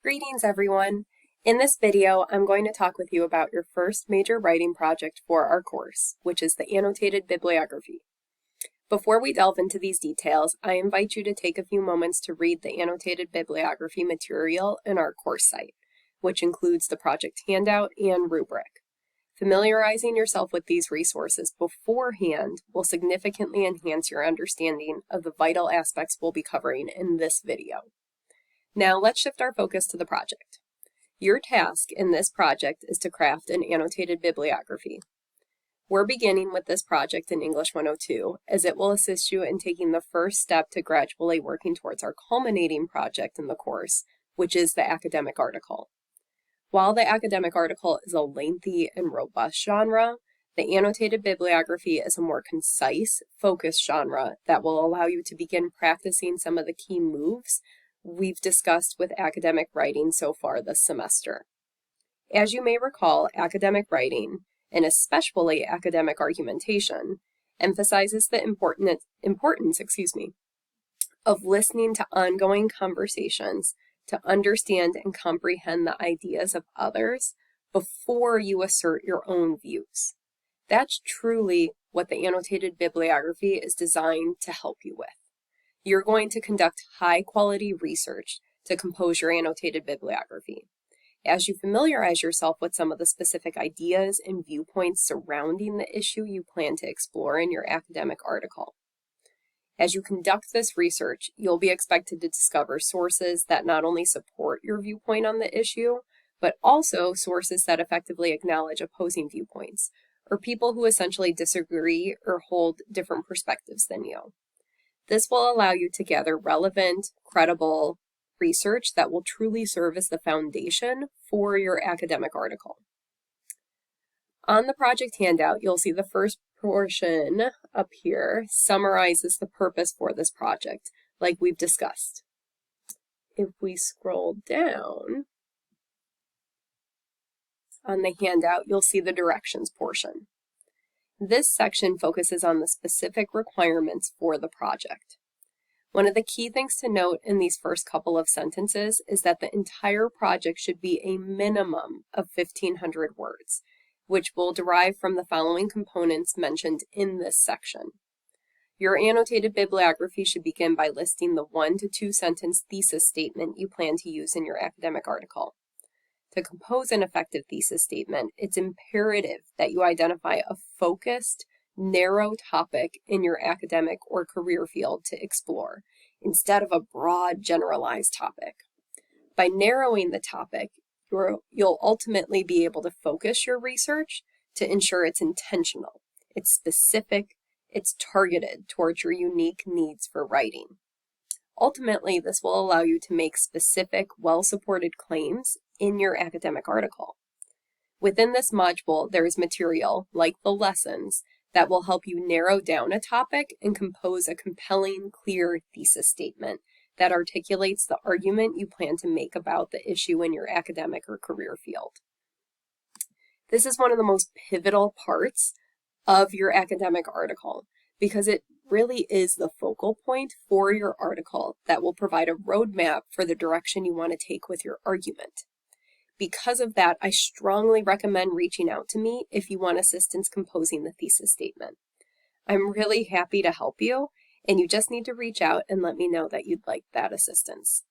Greetings, everyone. In this video, I'm going to talk with you about your first major writing project for our course, which is the annotated bibliography. Before we delve into these details, I invite you to take a few moments to read the annotated bibliography material in our course site, which includes the project handout and rubric. Familiarizing yourself with these resources beforehand will significantly enhance your understanding of the vital aspects we'll be covering in this video. Now let's shift our focus to the project. Your task in this project is to craft an annotated bibliography. We're beginning with this project in English 102, as it will assist you in taking the first step to gradually working towards our culminating project in the course, which is the academic article. While the academic article is a lengthy and robust genre, the annotated bibliography is a more concise, focused genre that will allow you to begin practicing some of the key moves we've discussed with academic writing so far this semester. As you may recall, academic writing, and especially academic argumentation, emphasizes the importance of listening to ongoing conversations to understand and comprehend the ideas of others before you assert your own views. That's truly what the annotated bibliography is designed to help you with. You're going to conduct high-quality research to compose your annotated bibliography. As you familiarize yourself with some of the specific ideas and viewpoints surrounding the issue you plan to explore in your academic article. As you conduct this research, you'll be expected to discover sources that not only support your viewpoint on the issue, but also sources that effectively acknowledge opposing viewpoints, or people who essentially disagree or hold different perspectives than you. This will allow you to gather relevant, credible research that will truly serve as the foundation for your academic article. On the project handout, you'll see the first portion up here summarizes the purpose for this project, like we've discussed. If we scroll down on the handout, you'll see the directions portion. This section focuses on the specific requirements for the project. One of the key things to note in these first couple of sentences is that the entire project should be a minimum of 1,500 words, which will derive from the following components mentioned in this section. Your annotated bibliography should begin by listing the 1 to 2 sentence thesis statement you plan to use in your academic article. To compose an effective thesis statement, it's imperative that you identify a focused, narrow topic in your academic or career field to explore, instead of a broad, generalized topic. By narrowing the topic, you'll ultimately be able to focus your research to ensure it's intentional, it's specific, it's targeted towards your unique needs for writing. Ultimately, this will allow you to make specific, well-supported claims in your academic article. Within this module, there is material, like the lessons, that will help you narrow down a topic and compose a compelling, clear thesis statement that articulates the argument you plan to make about the issue in your academic or career field. This is one of the most pivotal parts of your academic article because it really is the focal point for your article that will provide a roadmap for the direction you want to take with your argument. Because of that, I strongly recommend reaching out to me if you want assistance composing the thesis statement. I'm really happy to help you, and you just need to reach out and let me know that you'd like that assistance.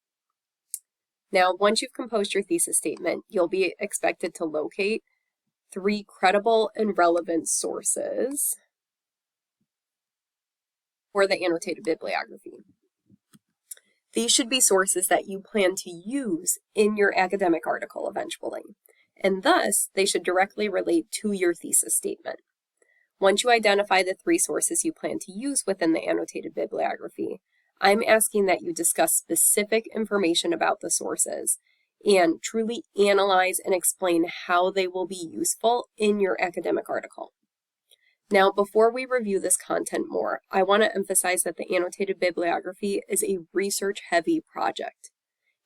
Now, once you've composed your thesis statement, you'll be expected to locate 3 credible and relevant sources for the annotated bibliography. These should be sources that you plan to use in your academic article eventually, and thus they should directly relate to your thesis statement. Once you identify the 3 sources you plan to use within the annotated bibliography, I'm asking that you discuss specific information about the sources and truly analyze and explain how they will be useful in your academic article. Now, before we review this content more, I want to emphasize that the annotated bibliography is a research-heavy project.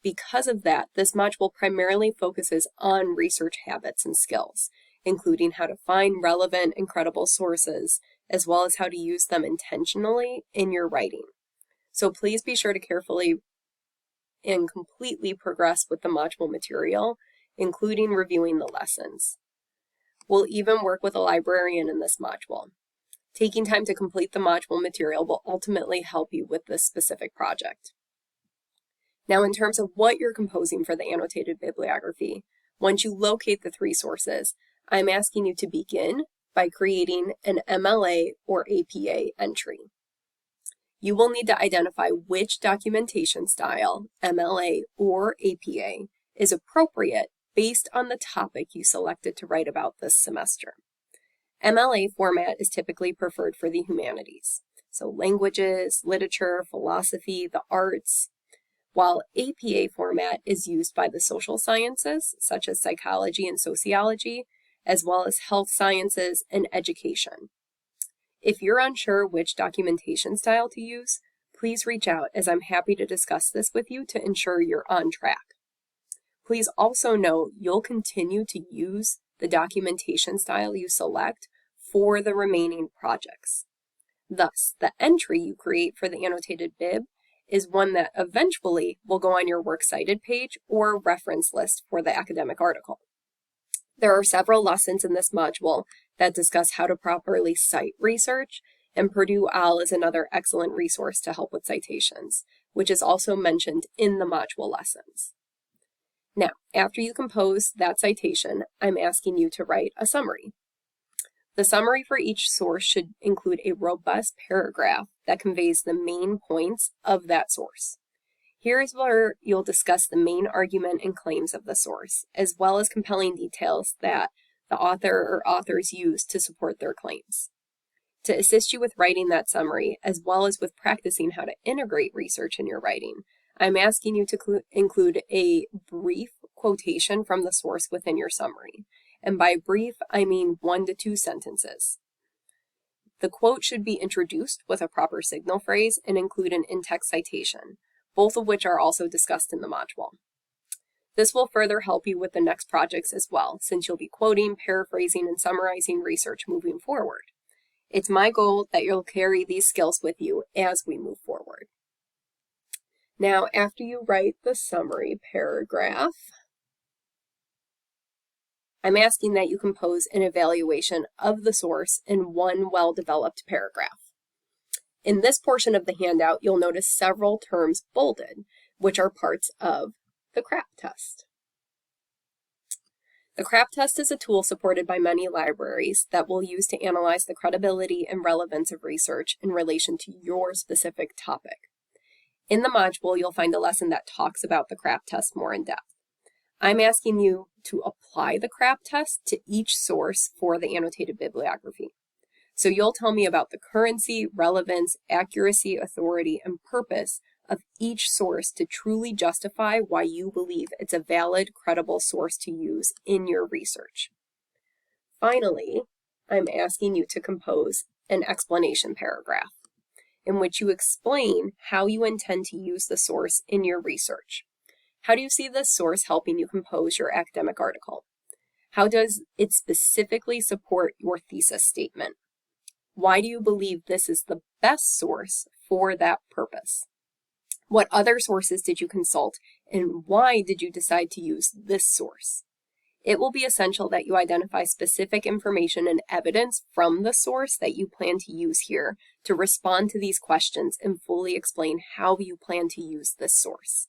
Because of that, this module primarily focuses on research habits and skills, including how to find relevant and credible sources, as well as how to use them intentionally in your writing. So please be sure to carefully and completely progress with the module material, including reviewing the lessons. We'll even work with a librarian in this module. Taking time to complete the module material will ultimately help you with this specific project. Now, in terms of what you're composing for the annotated bibliography, once you locate the 3 sources, I'm asking you to begin by creating an MLA or APA entry. You will need to identify which documentation style, MLA or APA, is appropriate based on the topic you selected to write about this semester. MLA format is typically preferred for the humanities, so languages, literature, philosophy, the arts, while APA format is used by the social sciences, such as psychology and sociology, as well as health sciences and education. If you're unsure which documentation style to use, please reach out, as I'm happy to discuss this with you to ensure you're on track. Please also note you'll continue to use the documentation style you select for the remaining projects. Thus, the entry you create for the annotated bib is one that eventually will go on your Works Cited page or reference list for the academic article. There are several lessons in this module that discuss how to properly cite research, and Purdue OWL is another excellent resource to help with citations, which is also mentioned in the module lessons. Now, after you compose that citation, I'm asking you to write a summary. The summary for each source should include a robust paragraph that conveys the main points of that source. Here is where you'll discuss the main argument and claims of the source, as well as compelling details that the author or authors use to support their claims. To assist you with writing that summary, as well as with practicing how to integrate research in your writing, I'm asking you to include a brief quotation from the source within your summary. And by brief, I mean 1 to 2 sentences. The quote should be introduced with a proper signal phrase and include an in-text citation, both of which are also discussed in the module. This will further help you with the next projects as well, since you'll be quoting, paraphrasing, and summarizing research moving forward. It's my goal that you'll carry these skills with you as we move forward. Now, after you write the summary paragraph, I'm asking that you compose an evaluation of the source in one well-developed paragraph. In this portion of the handout, you'll notice several terms bolded, which are parts of the CRAP test. The CRAP test is a tool supported by many libraries that we'll use to analyze the credibility and relevance of research in relation to your specific topic. In the module, you'll find a lesson that talks about the CRAP test more in depth. I'm asking you to apply the CRAP test to each source for the annotated bibliography. So you'll tell me about the currency, relevance, accuracy, authority, and purpose of each source to truly justify why you believe it's a valid, credible source to use in your research. Finally, I'm asking you to compose an explanation paragraph in which you explain how you intend to use the source in your research. How do you see this source helping you compose your academic article? How does it specifically support your thesis statement? Why do you believe this is the best source for that purpose? What other sources did you consult, and why did you decide to use this source? It will be essential that you identify specific information and evidence from the source that you plan to use here to respond to these questions and fully explain how you plan to use this source.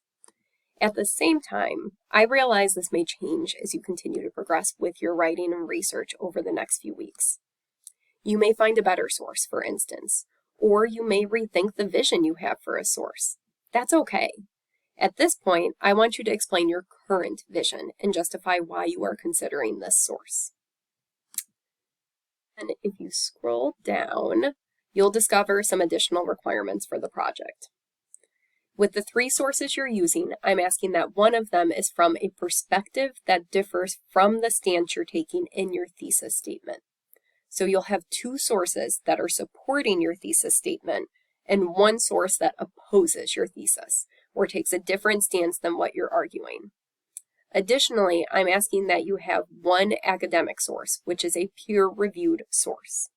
At the same time, I realize this may change as you continue to progress with your writing and research over the next few weeks. You may find a better source, for instance, or you may rethink the vision you have for a source. That's okay. At this point, I want you to explain your current vision and justify why you are considering this source. And if you scroll down, you'll discover some additional requirements for the project. With the 3 sources you're using, I'm asking that one of them is from a perspective that differs from the stance you're taking in your thesis statement. So you'll have 2 sources that are supporting your thesis statement and one source that opposes your thesis or takes a different stance than what you're arguing. Additionally, I'm asking that you have one academic source, which is a peer-reviewed source.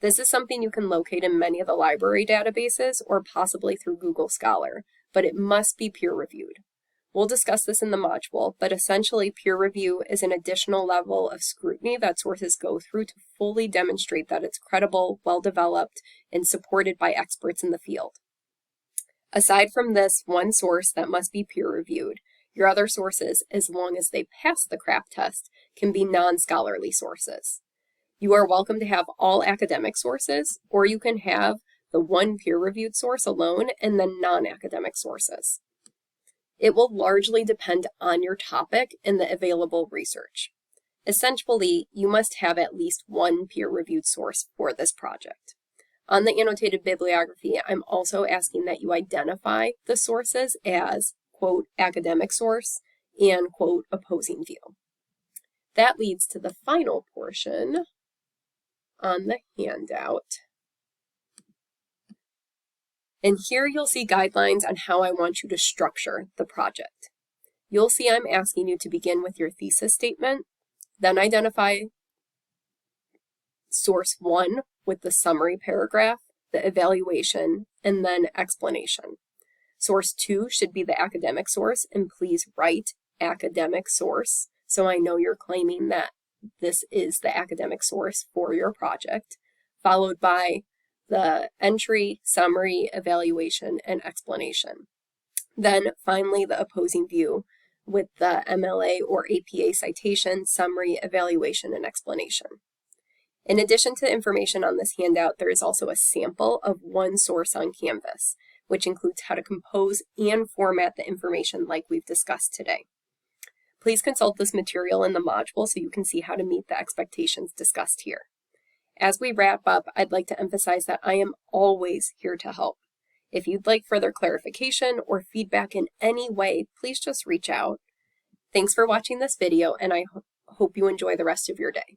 This is something you can locate in many of the library databases or possibly through Google Scholar, but it must be peer-reviewed. We'll discuss this in the module, but essentially peer review is an additional level of scrutiny that sources go through to fully demonstrate that it's credible, well-developed, and supported by experts in the field. Aside from this one source that must be peer-reviewed, your other sources, as long as they pass the CRAP test, can be non-scholarly sources. You are welcome to have all academic sources, or you can have the one peer-reviewed source alone and then non-academic sources. It will largely depend on your topic and the available research. Essentially, you must have at least one peer-reviewed source for this project. On the annotated bibliography, I'm also asking that you identify the sources as, quote, academic source and, quote, opposing view. That leads to the final portion on the handout. And here you'll see guidelines on how I want you to structure the project. You'll see I'm asking you to begin with your thesis statement, then identify source 1 with the summary paragraph, the evaluation, and then explanation. Source 2 should be the academic source, and please write academic source so I know you're claiming that this is the academic source for your project, followed by the entry, summary, evaluation, and explanation. Then finally the opposing view with the MLA or APA citation, summary, evaluation, and explanation. In addition to information on this handout, there is also a sample of one source on Canvas, which includes how to compose and format the information like we've discussed today. Please consult this material in the module so you can see how to meet the expectations discussed here. As we wrap up, I'd like to emphasize that I am always here to help. If you'd like further clarification or feedback in any way, please just reach out. Thanks for watching this video, and I hope you enjoy the rest of your day.